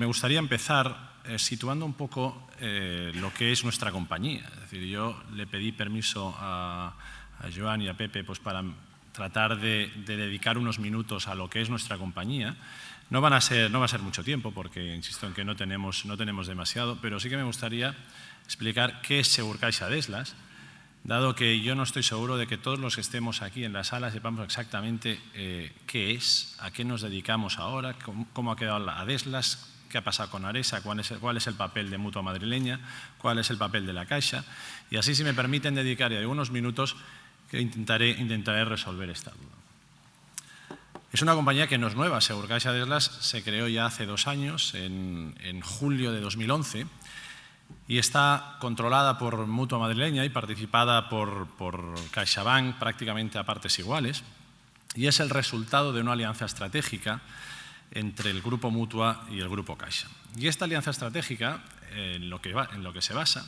me gustaría empezar situando un poco lo que es nuestra compañía. Es decir, yo le pedí permiso a Joan y a Pepe pues, para tratar de dedicar unos minutos a lo que es nuestra compañía. No va a ser mucho tiempo porque insisto en que no tenemos demasiado, pero sí que me gustaría explicar qué es Segurcaixa Deslas, dado que yo no estoy seguro de que todos los que estemos aquí en la sala sepamos exactamente qué es, a qué nos dedicamos ahora, cómo ha quedado la Deslas, qué ha pasado con Aresa, cuál es el papel de Mutua Madrileña, cuál es el papel de la Caixa, y así, si me permiten dedicar algunos minutos, que intentaré resolver esta duda. Es una compañía que no es nueva. Segurcaixa Deslas se creó ya hace 2 años, en julio de 2011, y está controlada por Mutua Madrileña y participada por CaixaBank prácticamente a partes iguales, y es el resultado de una alianza estratégica entre el Grupo Mutua y el Grupo Caixa. Y esta alianza estratégica, en lo que se basa,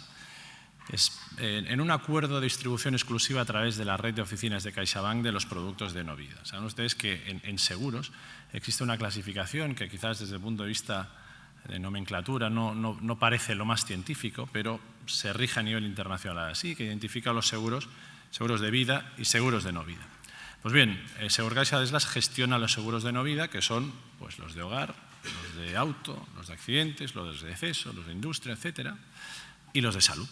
es en un acuerdo de distribución exclusiva a través de la red de oficinas de CaixaBank de los productos de no vida. Saben ustedes que en seguros existe una clasificación que quizás desde el punto de vista de nomenclatura no parece lo más científico, pero se rige a nivel internacional así, que identifica los seguros de vida y seguros de no vida. Pues bien, Segurcaixa Deslas gestiona los seguros de no vida, que son pues, los de hogar, los de auto, los de accidentes, los de deceso, los de industria, etcétera, y los de salud.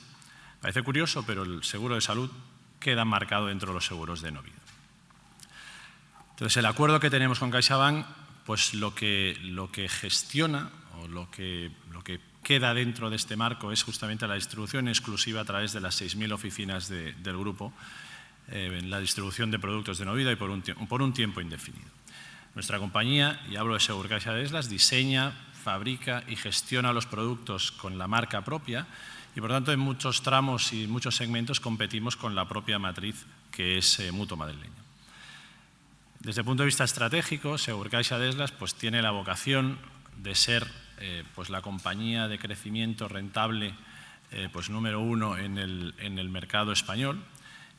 Parece curioso, pero el seguro de salud queda marcado dentro de los seguros de no vida. Entonces, el acuerdo que tenemos con CaixaBank, pues lo que gestiona o lo que queda dentro de este marco es justamente la distribución exclusiva a través de las 6.000 oficinas del grupo, en la distribución de productos de no vida y por un tiempo indefinido. Nuestra compañía, y hablo de Segurcaixa Deslas, diseña, fabrica y gestiona los productos con la marca propia, y por tanto en muchos tramos y muchos segmentos competimos con la propia matriz que es Mutua Madrileña. Desde el punto de vista estratégico, Segurcaixa Deslas pues, tiene la vocación de ser pues, la compañía de crecimiento rentable pues, número 1 en el mercado español,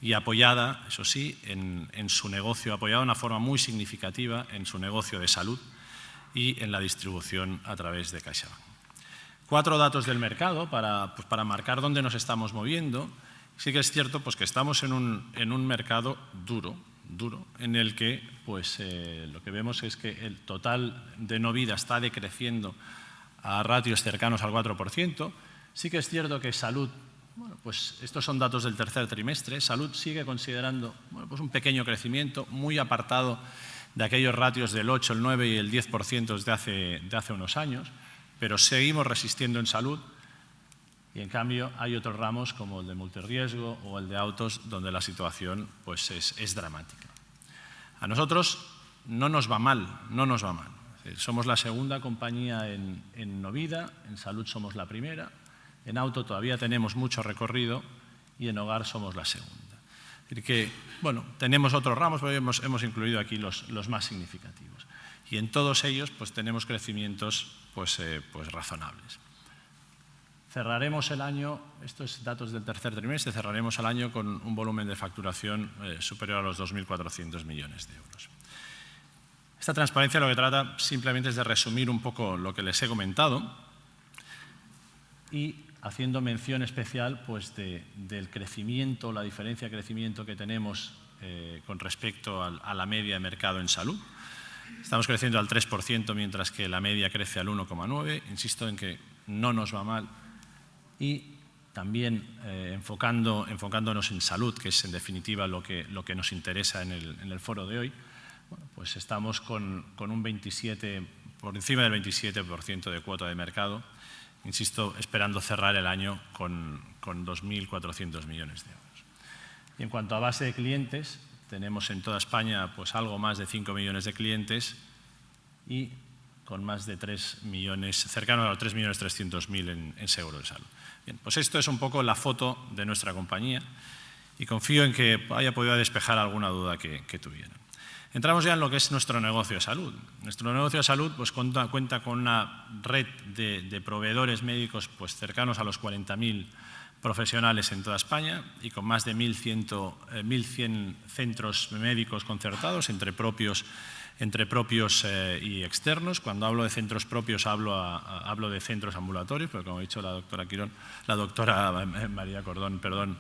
y apoyada, eso sí, en su negocio, apoyada de una forma muy significativa en su negocio de salud y en la distribución a través de CaixaBank. 4 datos del mercado para marcar dónde nos estamos moviendo. Sí que es cierto pues, que estamos en un mercado duro, en el que pues, lo que vemos es que el total de no vida está decreciendo a ratios cercanos al 4%. Sí que es cierto que salud, bueno, pues estos son datos del tercer trimestre, salud sigue considerando bueno, pues un pequeño crecimiento, muy apartado de aquellos ratios del 8, el 9 y el 10% de hace unos años, pero seguimos resistiendo en salud, y en cambio hay otros ramos como el de multirriesgo o el de autos donde la situación pues, es dramática. A nosotros no nos va mal. Somos la segunda compañía en no vida, en salud somos la primera, en auto todavía tenemos mucho recorrido y en hogar somos la segunda. Es decir que, bueno, tenemos otros ramos, pero hemos incluido aquí los más significativos. Y en todos ellos pues, tenemos crecimientos pues razonables. Cerraremos el año, estos datos del tercer trimestre, cerraremos el año con un volumen de facturación superior a los 2.400 millones de euros. Esta transparencia lo que trata simplemente es de resumir un poco lo que les he comentado y haciendo mención especial pues, del crecimiento, la diferencia de crecimiento que tenemos con respecto a la media de mercado en salud. Estamos creciendo al 3%, mientras que la media crece al 1,9%. Insisto en que no nos va mal. Y también enfocándonos en salud, que es en definitiva lo que nos interesa en el foro de hoy, bueno, pues estamos con un 27%, por encima del 27% de cuota de mercado, insisto, esperando cerrar el año con 2.400 millones de euros. Y en cuanto a base de clientes, tenemos en toda España pues, algo más de 5 millones de clientes y con más de 3 millones, cercano a los 3.300.000 en seguro de salud. Bien, pues esto es un poco la foto de nuestra compañía y confío en que haya podido despejar alguna duda que tuvieran. Entramos ya en lo que es nuestro negocio de salud. Nuestro negocio de salud pues, cuenta con una red de proveedores médicos pues, cercanos a los 40.000 profesionales en toda España y con más de 1.100 centros médicos concertados entre propios y externos. Cuando hablo de centros propios hablo de centros ambulatorios, porque como ha dicho la doctora María Cordón, perdón,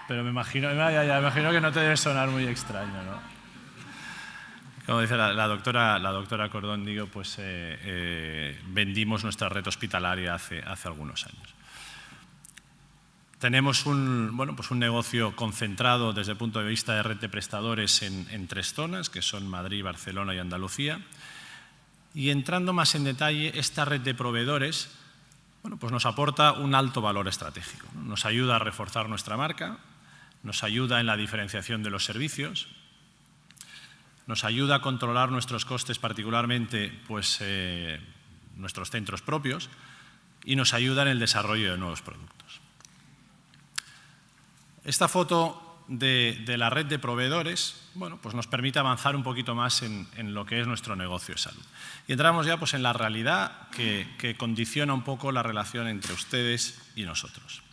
pero me imagino que no te debe sonar muy extraño, ¿no? Como dice la doctora Cordón, digo, pues vendimos nuestra red hospitalaria hace algunos años. Tenemos un negocio concentrado desde el punto de vista de red de prestadores en 3 zonas, que son Madrid, Barcelona y Andalucía. Y entrando más en detalle, esta red de proveedores pues nos aporta un alto valor estratégico, ¿no? Nos ayuda a reforzar nuestra marca, nos ayuda en la diferenciación de los servicios, nos ayuda a controlar nuestros costes, particularmente pues, nuestros centros propios, y nos ayuda en el desarrollo de nuevos productos. Esta foto de la red de proveedores pues nos permite avanzar un poquito más en lo que es nuestro negocio de salud. Y entramos ya pues, en la realidad que condiciona un poco la relación entre ustedes y nosotros.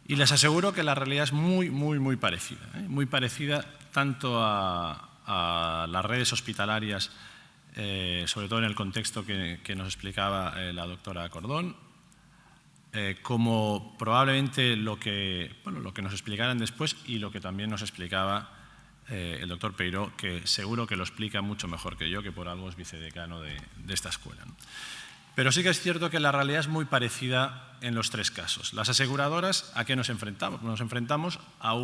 Y les aseguro que la realidad es muy parecida, ¿eh? Muy parecida tanto a las redes hospitalarias, sobre todo en el contexto que nos explicaba la doctora Cordón, como probablemente lo que nos explicaran después y lo que también nos explicaba el doctor Peiró, que seguro que lo explica mucho mejor que yo, que por algo es vicedecano de esta escuela, ¿no? Pero sí que es cierto que la realidad es muy parecida en los 3 casos. Las aseguradoras, ¿a qué nos enfrentamos? Nos enfrentamos a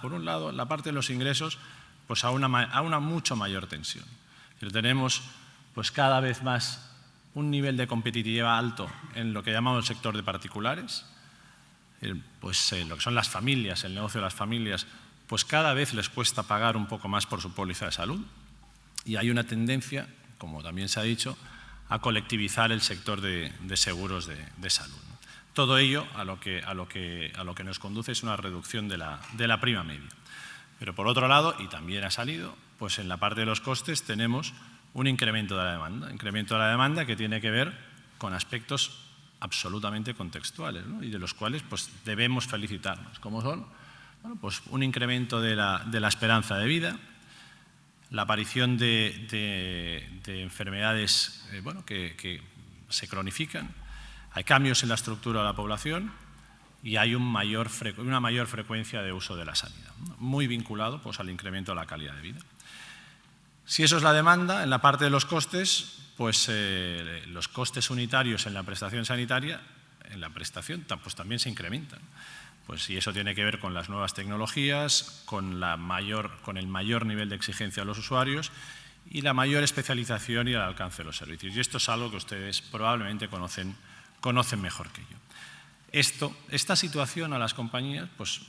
por un lado, en la parte de los ingresos, pues a una mucho mayor tensión. Pero tenemos pues cada vez más un nivel de competitividad alto en lo que llamamos el sector de particulares, pues lo que son las familias, el negocio de las familias, pues cada vez les cuesta pagar un poco más por su póliza de salud y hay una tendencia, como también se ha dicho, a colectivizar el sector de seguros de salud. Todo ello a lo que nos conduce es una reducción de la prima media. Pero por otro lado, y también ha salido, pues en la parte de los costes tenemos un incremento de la demanda que tiene que ver con aspectos absolutamente contextuales, ¿no? Y de los cuales pues, debemos felicitarnos, como son pues un incremento de la esperanza de vida, la aparición de enfermedades que se cronifican, hay cambios en la estructura de la población y hay una mayor frecuencia de uso de la sanidad, ¿no? Muy vinculado pues, al incremento de la calidad de vida. Si eso es la demanda, en la parte de los costes, pues los costes unitarios en la prestación sanitaria, pues también se incrementan. Pues, y eso tiene que ver con las nuevas tecnologías, con el mayor nivel de exigencia a los usuarios y la mayor especialización y el alcance de los servicios. Y esto es algo que ustedes probablemente conocen mejor que yo. Esta situación a las compañías pues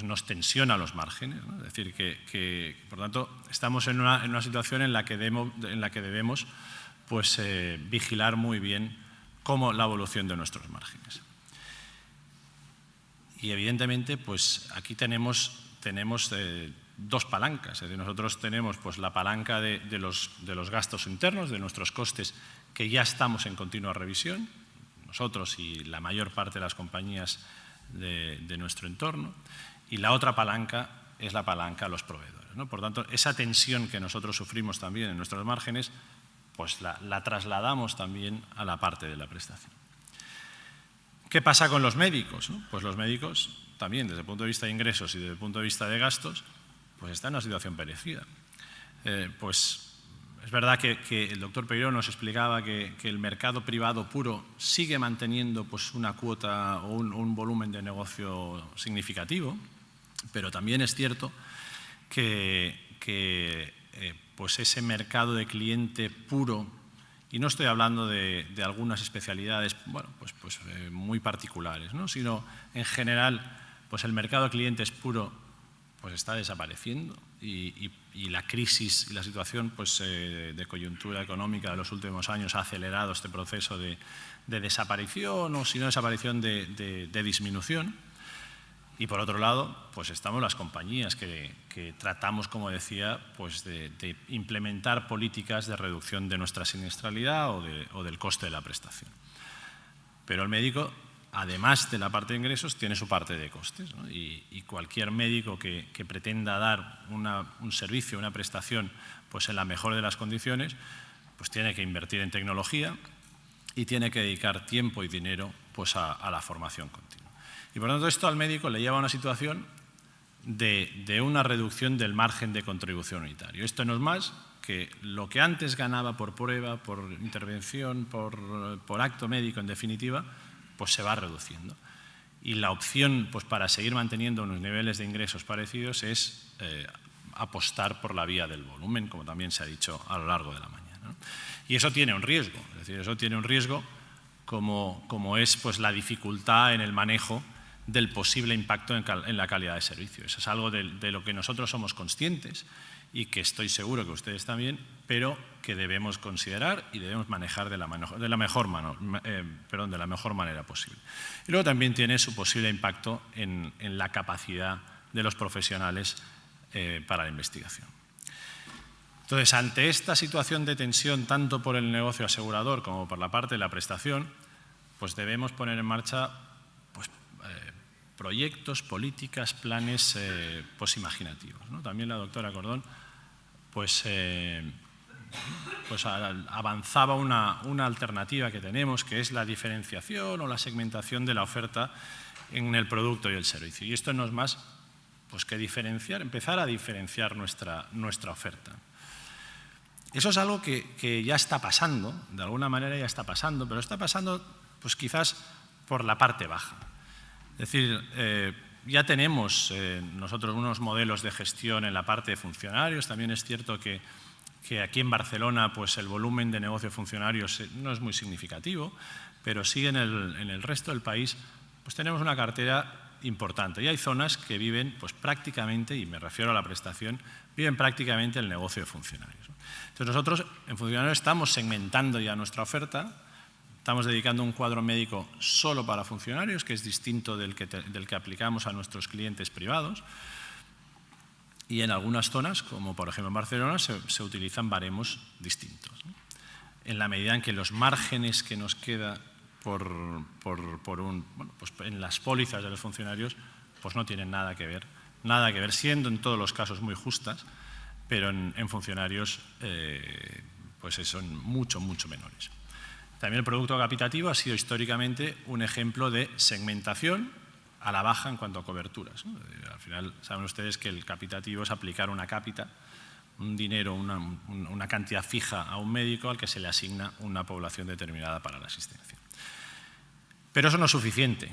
nos tensiona los márgenes, ¿no? Es decir, que por tanto estamos en una situación en la que debemos pues, vigilar muy bien la evolución de nuestros márgenes. Y evidentemente pues, aquí tenemos 2 palancas. Es decir, nosotros tenemos pues, la palanca de los gastos internos, de nuestros costes, que ya estamos en continua revisión, nosotros y la mayor parte de las compañías de nuestro entorno. Y la otra palanca es la palanca a los proveedores, ¿no? Por tanto, esa tensión que nosotros sufrimos también en nuestros márgenes, pues la trasladamos también a la parte de la prestación. ¿Qué pasa con los médicos, no? Pues los médicos también, desde el punto de vista de ingresos y desde el punto de vista de gastos, pues están en una situación parecida. Pues es verdad que el doctor Peiró nos explicaba que el mercado privado puro sigue manteniendo pues, una cuota o un volumen de negocio significativo, pero también es cierto que pues ese mercado de cliente puro, y no estoy hablando de algunas especialidades muy particulares, ¿no? Sino en general pues el mercado de clientes puro pues está desapareciendo y la crisis y la situación pues, de coyuntura económica de los últimos años ha acelerado este proceso de desaparición o si no desaparición de disminución. Y por otro lado, pues estamos las compañías que tratamos, como decía, pues de implementar políticas de reducción de nuestra siniestralidad o del coste de la prestación. Pero el médico, además de la parte de ingresos, tiene su parte de costes, ¿no? Y cualquier médico que pretenda dar un servicio, una prestación, pues en la mejor de las condiciones, pues tiene que invertir en tecnología y tiene que dedicar tiempo y dinero pues a la formación continua. Y por lo tanto esto al médico le lleva a una situación de una reducción del margen de contribución unitario. Esto no es más que lo que antes ganaba por prueba, por intervención, por acto médico, en definitiva, pues se va reduciendo. Y la opción pues, para seguir manteniendo unos niveles de ingresos parecidos es apostar por la vía del volumen, como también se ha dicho a lo largo de la mañana, ¿no? Y eso tiene un riesgo, es decir, eso tiene un riesgo como es pues, la dificultad en el manejo del posible impacto en la calidad de servicio. Eso es algo de lo que nosotros somos conscientes y que estoy seguro que ustedes también, pero que debemos considerar y debemos manejar de la mejor manera posible. Y luego también tiene su posible impacto en la capacidad de los profesionales para la investigación. Entonces, ante esta situación de tensión, tanto por el negocio asegurador como por la parte de la prestación, pues debemos poner en marcha pues, proyectos, políticas, planes pues imaginativos, ¿no? También la doctora Cordón pues avanzaba una alternativa que tenemos, que es la diferenciación o la segmentación de la oferta en el producto y el servicio. Y esto no es más pues, que empezar a diferenciar nuestra oferta. Eso es algo que ya está pasando, de alguna manera ya está pasando, pero está pasando pues quizás por la parte baja. Es decir, ya tenemos nosotros unos modelos de gestión en la parte de funcionarios. También es cierto que aquí en Barcelona pues el volumen de negocio de funcionarios no es muy significativo, pero sí en el resto del país pues tenemos una cartera importante. Y hay zonas que viven pues prácticamente, y me refiero a la prestación, viven prácticamente el negocio de funcionarios. Entonces nosotros en funcionarios estamos segmentando ya nuestra oferta. Estamos dedicando un cuadro médico solo para funcionarios, que es distinto del que aplicamos a nuestros clientes privados. Y en algunas zonas, como por ejemplo en Barcelona, se utilizan baremos distintos, ¿no? En la medida en que los márgenes que nos queda pues en las pólizas de los funcionarios pues no tienen nada que ver, siendo en todos los casos muy justas, pero en funcionarios pues son mucho menores. También el producto capitativo ha sido históricamente un ejemplo de segmentación a la baja en cuanto a coberturas, ¿no? Al final saben ustedes que el capitativo es aplicar una cápita, un dinero, una cantidad fija a un médico al que se le asigna una población determinada para la asistencia. Pero eso no es suficiente,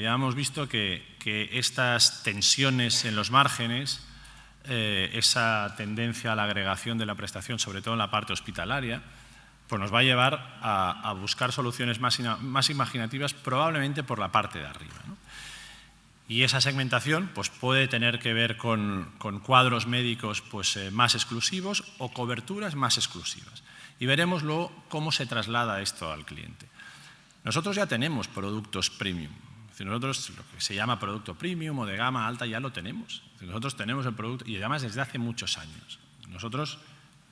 Ya hemos visto que estas tensiones en los márgenes, esa tendencia a la agregación de la prestación, sobre todo en la parte hospitalaria, pues nos va a llevar a buscar soluciones más imaginativas, probablemente por la parte de arriba, ¿no? Y esa segmentación pues, puede tener que ver con cuadros médicos pues, más exclusivos o coberturas más exclusivas. Y veremos luego cómo se traslada esto al cliente. Nosotros ya tenemos productos premium. Nosotros lo que se llama producto premium o de gama alta ya lo tenemos. Nosotros tenemos el producto y además desde hace muchos años. Nosotros,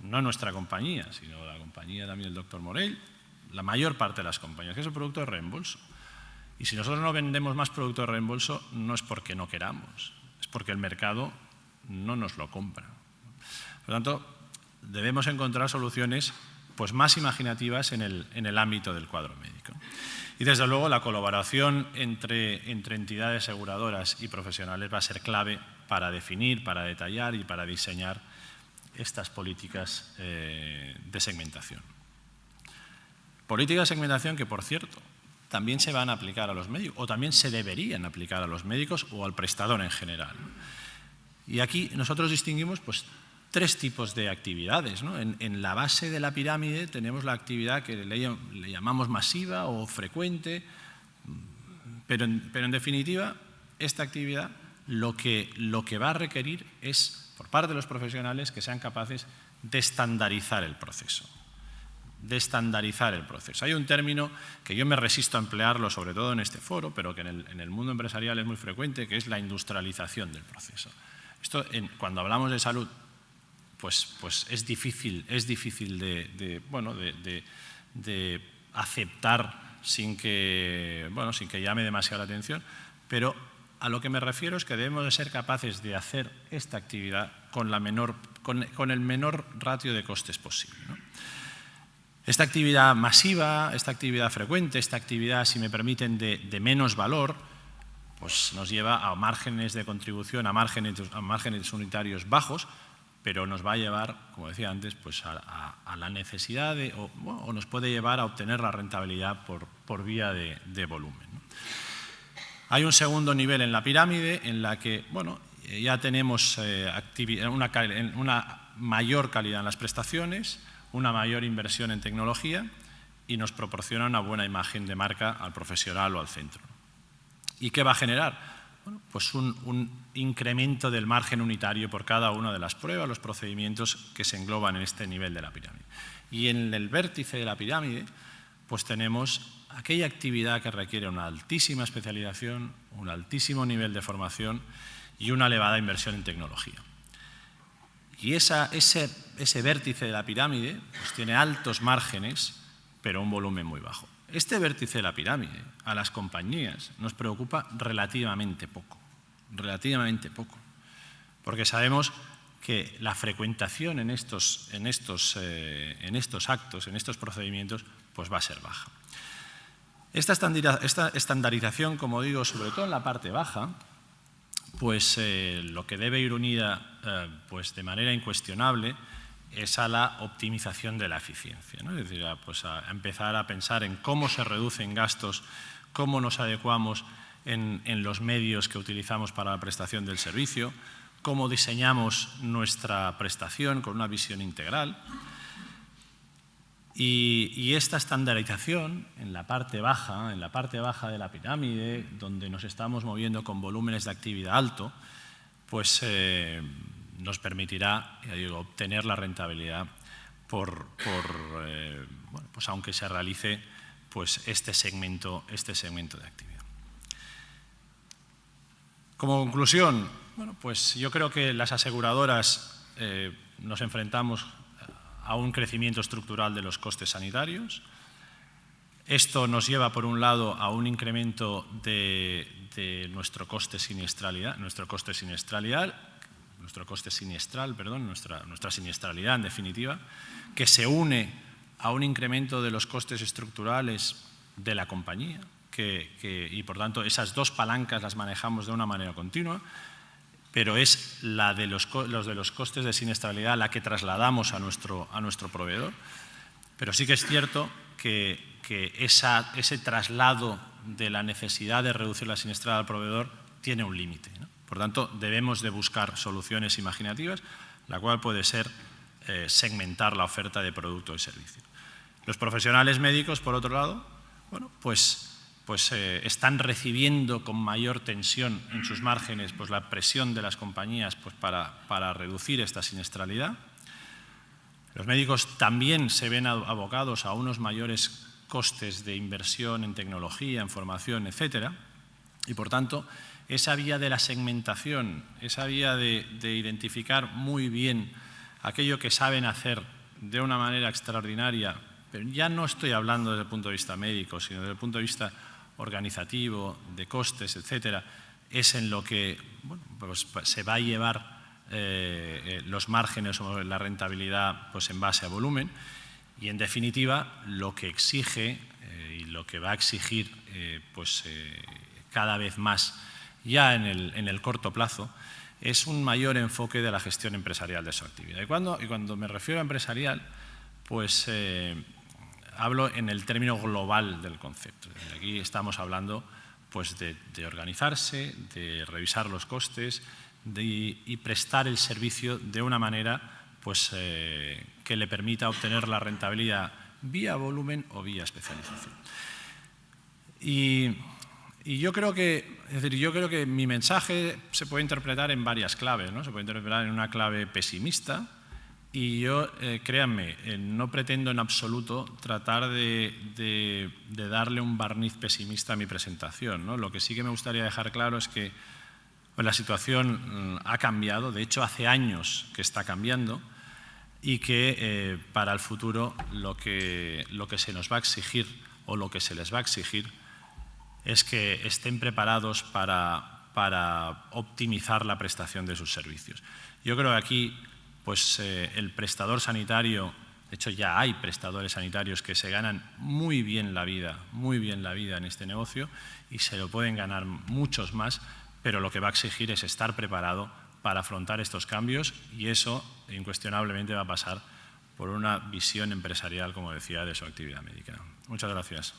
no nuestra compañía, sino la compañía también del doctor Morell, la mayor parte de las compañías, que es el producto de reembolso. Y si nosotros no vendemos más producto de reembolso, no es porque no queramos, es porque el mercado no nos lo compra. Por lo tanto, debemos encontrar soluciones pues, más imaginativas en el ámbito del cuadro médico. Y desde luego la colaboración entre entidades aseguradoras y profesionales va a ser clave para definir, para detallar y para diseñar estas políticas de segmentación. Políticas de segmentación que, por cierto, también se van a aplicar a los médicos o también se deberían aplicar a los médicos o al prestador en general. Y aquí nosotros distinguimos pues, tres tipos de actividades, ¿no? En la base de la pirámide tenemos la actividad que le llamamos masiva o frecuente, pero en definitiva esta actividad lo que va a requerir es, por parte de los profesionales, que sean capaces de estandarizar el proceso. Hay un término que yo me resisto a emplearlo, sobre todo en este foro, pero que en el mundo empresarial es muy frecuente, que es la industrialización del proceso. Esto, cuando hablamos de salud, pues es difícil de aceptar sin que llame demasiado la atención, pero a lo que me refiero es que debemos de ser capaces de hacer esta actividad con el menor ratio de costes posible, ¿no? Esta actividad masiva, esta actividad frecuente, esta actividad, si me permiten, de menos valor, pues nos lleva a márgenes de contribución, a márgenes unitarios bajos, pero nos va a llevar, como decía antes, pues a la necesidad o nos puede llevar a obtener la rentabilidad por vía de volumen, ¿no? Hay un segundo nivel en la pirámide en la que ya tenemos una mayor calidad en las prestaciones, una mayor inversión en tecnología y nos proporciona una buena imagen de marca al profesional o al centro. ¿Y qué va a generar? Bueno, pues un incremento del margen unitario por cada una de las pruebas, los procedimientos que se engloban en este nivel de la pirámide. Y en el vértice de la pirámide, pues tenemos aquella actividad que requiere una altísima especialización, un altísimo nivel de formación y una elevada inversión en tecnología. Y ese vértice de la pirámide pues tiene altos márgenes, pero un volumen muy bajo. Este vértice de la pirámide a las compañías nos preocupa relativamente poco, porque sabemos que la frecuentación en estos actos, en estos procedimientos, pues va a ser baja. Esta estandarización, como digo, sobre todo en la parte baja, pues lo que debe ir unida pues de manera incuestionable es a la optimización de la eficiencia, ¿no? Es decir, a empezar a pensar en cómo se reducen gastos, cómo nos adecuamos en los medios que utilizamos para la prestación del servicio, cómo diseñamos nuestra prestación con una visión integral. Y esta estandarización en la parte baja de la pirámide, donde nos estamos moviendo con volúmenes de actividad alto, pues nos permitirá, ya digo, obtener la rentabilidad pues aunque se realice pues este segmento de actividad. Como conclusión, pues yo creo que las aseguradoras nos enfrentamos a un crecimiento estructural de los costes sanitarios. Esto nos lleva, por un lado, a un incremento de nuestro coste siniestralidad, nuestra siniestralidad, en definitiva, que se une a un incremento de los costes estructurales de la compañía, y por tanto esas dos palancas las manejamos de una manera continua, pero es la de los costes de siniestralidad la que trasladamos a nuestro proveedor. Pero sí que es cierto que ese traslado de la necesidad de reducir la siniestralidad al proveedor tiene un límite, ¿no? Por tanto, debemos de buscar soluciones imaginativas, la cual puede ser segmentar la oferta de producto y servicio. Los profesionales médicos, por otro lado, pues están recibiendo con mayor tensión en sus márgenes pues la presión de las compañías pues para reducir esta siniestralidad. Los médicos también se ven abocados a unos mayores costes de inversión en tecnología, en formación, etcétera, y por tanto esa vía de la segmentación, esa vía de identificar muy bien aquello que saben hacer de una manera extraordinaria, pero ya no estoy hablando desde el punto de vista médico, sino desde el punto de vista organizativo, de costes, etcétera, es en lo que pues se va a llevar los márgenes o la rentabilidad pues en base a volumen y, en definitiva, lo que exige y lo que va a exigir cada vez más ya en el corto plazo es un mayor enfoque de la gestión empresarial de su actividad. Y cuando me refiero a empresarial, pues hablo en el término global del concepto. Aquí estamos hablando pues, de organizarse, de revisar los costes y prestar el servicio de una manera pues, que le permita obtener la rentabilidad vía volumen o vía especialización. Y yo creo que mi mensaje se puede interpretar en varias claves, ¿no? Se puede interpretar en una clave pesimista. Y yo, créanme, no pretendo en absoluto tratar de darle un barniz pesimista a mi presentación, ¿no? Lo que sí que me gustaría dejar claro es que la situación ha cambiado, de hecho hace años que está cambiando y que para el futuro lo que se nos va a exigir o lo que se les va a exigir es que estén preparados para optimizar la prestación de sus servicios. Yo creo que aquí pues, el prestador sanitario, de hecho ya hay prestadores sanitarios que se ganan muy bien la vida en este negocio y se lo pueden ganar muchos más, pero lo que va a exigir es estar preparado para afrontar estos cambios y eso incuestionablemente va a pasar por una visión empresarial, como decía, de su actividad médica. Muchas gracias.